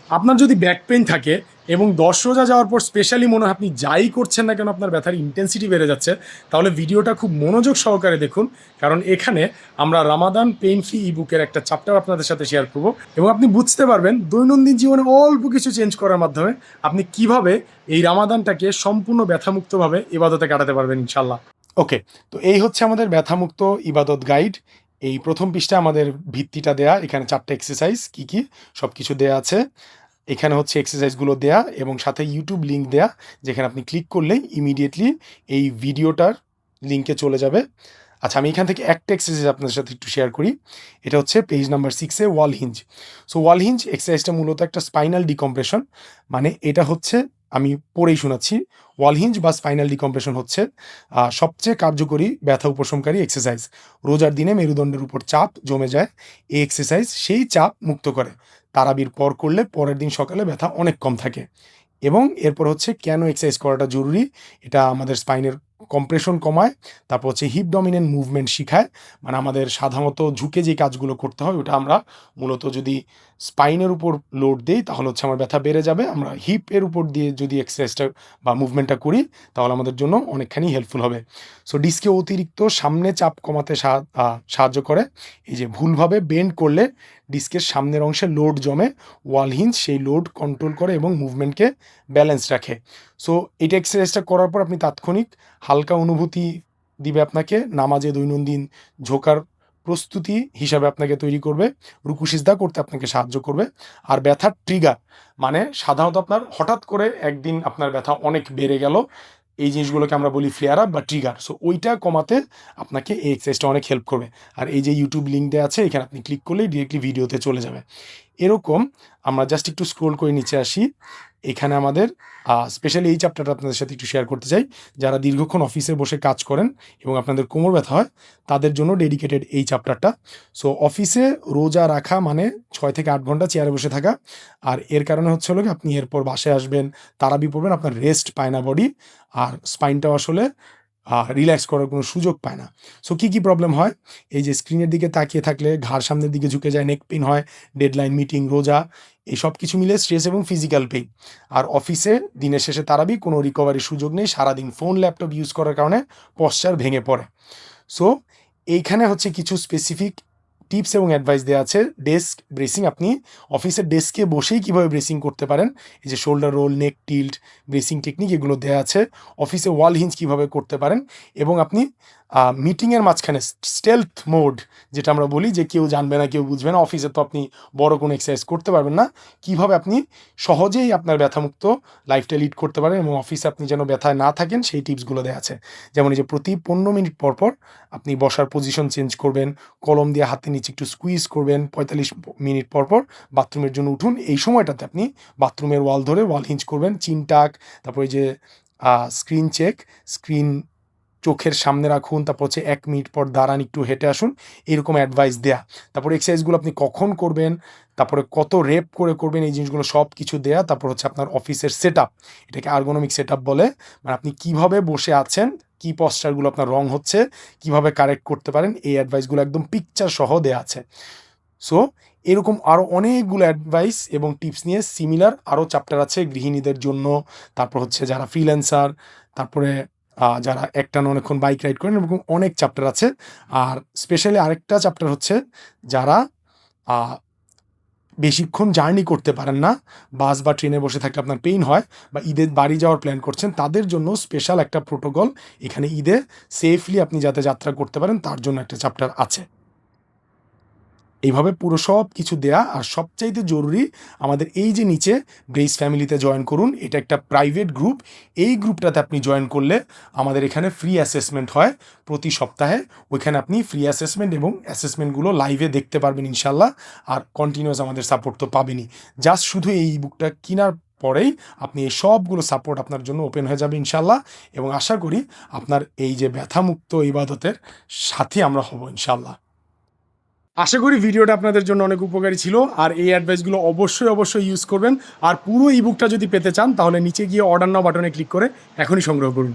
আপনার যদি back pain থাকে এবং 10 রোজা যাওয়ার পর স্পেশালি মনে হয় আপনি যাই করছেন না কেন আপনার ব্যথার ইন্টেন্সিটি বেড়ে যাচ্ছে, তাহলে ভিডিওটা খুব মনোযোগ সহকারে দেখুন। কারণ এখানে আমরা রামাদান পেইন ফ্রি ইবুকের একটা চ্যাপ্টার আপনাদের সাথে শেয়ার করব এবং আপনি বুঝতে পারবেন দৈনন্দিন জীবনে অল্প কিছু চেঞ্জ করার মাধ্যমে আপনি কিভাবে এই রামাদানটাকে সম্পূর্ণ ব্যথামুক্তভাবে ইবাদতে কাটাতে পারবেন ইনশাল্লাহ। ওকে, তো এই হচ্ছে আমাদের ব্যথামুক্ত ইবাদত গাইড। এই প্রথম পৃষ্ঠায় আমাদের ভিত্তিটা দেয়া, এখানে 4টা এক্সারসাইজ কী কী সব কিছু দেয়া আছে। এখানে হচ্ছে এক্সারসাইজগুলো দেয়া এবং সাথে ইউটিউব লিঙ্ক দেয়া, যেখানে আপনি ক্লিক করলেই ইমিডিয়েটলি এই ভিডিওটার লিঙ্কে চলে যাবে। আচ্ছা, আমি এখান থেকে একটা এক্সারসাইজ আপনাদের সাথে একটু শেয়ার করি। এটা হচ্ছে পেজ নাম্বার 6-এ ওয়াল হিঞ্জ। সো ওয়াল হিঞ্জ এক্সারসাইজটা মূলত একটা স্পাইনাল ডিকম্প্রেশন, মানে এটা হচ্ছে, আমি পড়েই শোনাচ্ছি। ওয়াল হিঞ্জ বা স্পাইনাল ডিকম্প্রেশন হচ্ছে সবচেয়ে কার্যকরী ব্যথা উপশমকারী এক্সারসাইজ। রোজার দিনে মেরুদণ্ডের উপর চাপ জমে যায়, এই এক্সারসাইজ সেই চাপ মুক্ত করে। তারাবির পর করলে পরের দিন সকালে ব্যথা অনেক কম থাকে। এবং এরপর হচ্ছে কেন এক্সারসাইজ করাটা জরুরি, এটা আমাদের স্পাইনের কম্প্রেশন কমায়, তারপর হচ্ছে হিপ ডমিনেন্ট মুভমেন্ট শিখায়, মানে আমাদের সাধারণত ঝুঁকে যে কাজগুলো করতে হয় ওটা আমরা মূলত যদি স্পাইনের উপর লোড দিই তাহলে হচ্ছে আমার ব্যথা বেড়ে যাবে। আমরা হিপের উপর দিয়ে যদি এক্সারসাইজটা বা মুভমেন্টটা করি তাহলে আমাদের জন্য অনেকখানি হেল্পফুল হবে। সো ডিস্কে অতিরিক্ত সামনে চাপ কমাতে সাহায্য করে। এই যে ভুলভাবে বেন্ড করলে ডিস্কের সামনের অংশে লোড জমে, ওয়াল হিঞ্জ সেই লোড কন্ট্রোল করে এবং মুভমেন্টকে ব্যালেন্স রাখে। সো এটা এক্সারসাইজটা করার পর আপনি তাৎক্ষণিক হালকা অনুভূতি দিবে আপনাকে, নামাজে দৈনন্দিন ঝোঁকার প্রস্তুতি হিসাবে আপনাকে তৈরি করবে, রুকু সিজদা করতে আপনাকে সাহায্য করবে। আর ব্যথার ট্রিগার, মানে সাধারণত আপনার হঠাৎ করে একদিন আপনার ব্যথা অনেক বেড়ে গেল, এই জিনিসগুলোকে আমরা বলি ফ্লেয়ার আপ বা ট্রিগার। সো ওইটা কমাতে আপনাকে এই এক্সারসাইজটা অনেক হেল্প করবে। আর এই যে ইউটিউব লিঙ্ক দেওয়া আছে, এখানে আপনি ক্লিক করলেই ডিরেক্টলি ভিডিওতে চলে যাবে। এরকম আমরা জাস্ট একটু স্ক্রোল করে নিচে আসি। এখানে আমাদের স্পেশালি এই চ্যাপ্টারটা আপনাদের সাথে একটু শেয়ার করতে চাই। যারা দীর্ঘক্ষণ অফিসে বসে কাজ করেন এবং আপনাদের কোমর ব্যথা হয় তাদের জন্য ডেডিকেটেড এই চ্যাপ্টারটা। সো অফিসে রোজা রাখা মানে 6 থেকে 8 ঘন্টা চেয়ারে বসে থাকা, আর এর কারণে হচ্ছে হলো কি আপনি এরপর বাসায় আসবেন, তারাবি পড়বেন, আপনার রেস্ট পায় না বডি, আর স্পাইনটাও আসলে রিল্যাক্স করার কোনো সুযোগ পায় না। সো কী কী প্রবলেম হয়, এই যে স্ক্রিনের দিকে তাকিয়ে থাকলে ঘাড় সামনের দিকে ঝুঁকে যায়, নেক পেইন হয়, ডেডলাইন, মিটিং, রোজা, এই সব কিছু মিলে স্ট্রেস এবং ফিজিক্যাল পেইন। আর অফিসে দিনের শেষে তারাবি, কোনো রিকভারির সুযোগ নেই, সারাদিন ফোন ল্যাপটপ ইউজ করার কারণে পশ্চার ভেঙে পড়ে। সো এইখানে হচ্ছে কিছু স্পেসিফিক টিপস এবং অ্যাডভাইস দেওয়া আছে। ডেস্ক ব্রেসিং, আপনি অফিসের ডেস্কে বসেই কীভাবে ব্রেসিং করতে পারেন, এই যে শোল্ডার রোল, নেক টিল্ট, ব্রেসিং টেকনিক, এগুলো দেওয়া আছে। অফিসে ওয়াল হিঞ্জ কীভাবে করতে পারেন, এবং আপনি মিটিংয়ের মাঝখানে স্টেলথ মোড, যেটা আমরা বলি যে কেউ জানবে না, কেউ বুঝবে না, অফিসে তো আপনি বড় কোনো এক্সারসাইজ করতে পারবেন না, কীভাবে আপনি সহজেই আপনার ব্যথামুক্ত লাইফটা লিড করতে পারেন এবং অফিসে আপনি যেন ব্যথায় না থাকেন, সেই টিপসগুলো দেওয়া আছে। যেমন এই যে প্রতি 15 মিনিট পর পর আপনি বসার পজিশন চেঞ্জ করবেন, কলম দিয়ে হাতের নিচে একটু স্কুইজ করবেন, 45 মিনিট পর পর বাথরুমের জন্য উঠুন, এই সময়টাতে আপনি বাথরুমের ওয়াল ধরে ওয়াল হিঞ্জ করবেন, চিন টাক, তারপরে যে স্ক্রিন চেক, স্ক্রিন চোখের সামনে রাখুন, তারপর হচ্ছে 1 মিনিট পর দাঁড়ান, একটু হেঁটে আসুন, এরকম অ্যাডভাইস দেয়া। তারপর এক্সারসাইজগুলো আপনি কখন করবেন, তারপরে কত রেপ করে করবেন, এই জিনিসগুলো সব কিছু দেয়া। তারপর হচ্ছে আপনার অফিসের সেট আপ, এটাকে আর্গোনমিক সেট আপ বলে, মানে আপনি কীভাবে বসে আছেন, কী পশ্চারগুলো আপনার রং হচ্ছে, কীভাবে কারেক্ট করতে পারেন, এই অ্যাডভাইসগুলো একদম পিকচার সহ দেয়া আছে। সো এরকম আরও অনেকগুলো অ্যাডভাইস এবং টিপস নিয়ে সিমিলার আরও চ্যাপ্টার আছে গৃহিণীদের জন্য, তারপর হচ্ছে যারা ফ্রিল্যান্সার, তারপরে যারা একটানা অনেকক্ষণ বাইক রাইড করেন, এরকম অনেক চ্যাপ্টার আছে। আর স্পেশালি আরেকটা চ্যাপ্টার হচ্ছে যারা বেশিক্ষণ জার্নি করতে পারেন না, বাস বা ট্রেনে বসে থাকলে আপনার পেইন হয়, বা ঈদে বাড়ি যাওয়ার প্ল্যান করছেন, তাদের জন্য স্পেশাল একটা প্রোটোকল, এখানে ঈদে সেফলি আপনি যাতে যাত্রা করতে পারেন তার জন্য একটা চ্যাপ্টার আছে। এইভাবে পুরো সব কিছু দেয়া। আর সবচাইতে জরুরি, আমাদের এই যে নিচে ব্রেস ফ্যামিলিতে জয়েন করুন, এটা একটা প্রাইভেট গ্রুপ। এই গ্রুপটাতে আপনি জয়েন করলে আমাদের এখানে ফ্রি অ্যাসেসমেন্ট হয় প্রতি সপ্তাহে। ওইখানে আপনি ফ্রি অ্যাসেসমেন্ট এবং অ্যাসেসমেন্টগুলো লাইভে দেখতে পারবেন ইনশাল্লাহ। আর কন্টিনিউয়াস আমাদের সাপোর্ট তো পাবেনই। জাস্ট শুধু এই বুকটা কেনার পরেই আপনি এই সবগুলো সাপোর্ট আপনার জন্য ওপেন হয়ে যাবে ইনশাল্লাহ। এবং আশা করি আপনার এই যে ব্যথামুক্ত ইবাদতের সাথে আমরা হব ইনশাল্লাহ। আশা করি ভিডিওটা আপনাদের জন্য অনেক উপকারী ছিল, আর এই অ্যাডভাইসগুলো অবশ্যই ইউজ করবেন। আর পুরো ইবুকটা যদি পেতে চান তাহলে নিচে গিয়ে অর্ডার নাও বাটনে ক্লিক করে এখনই সংগ্রহ করুন।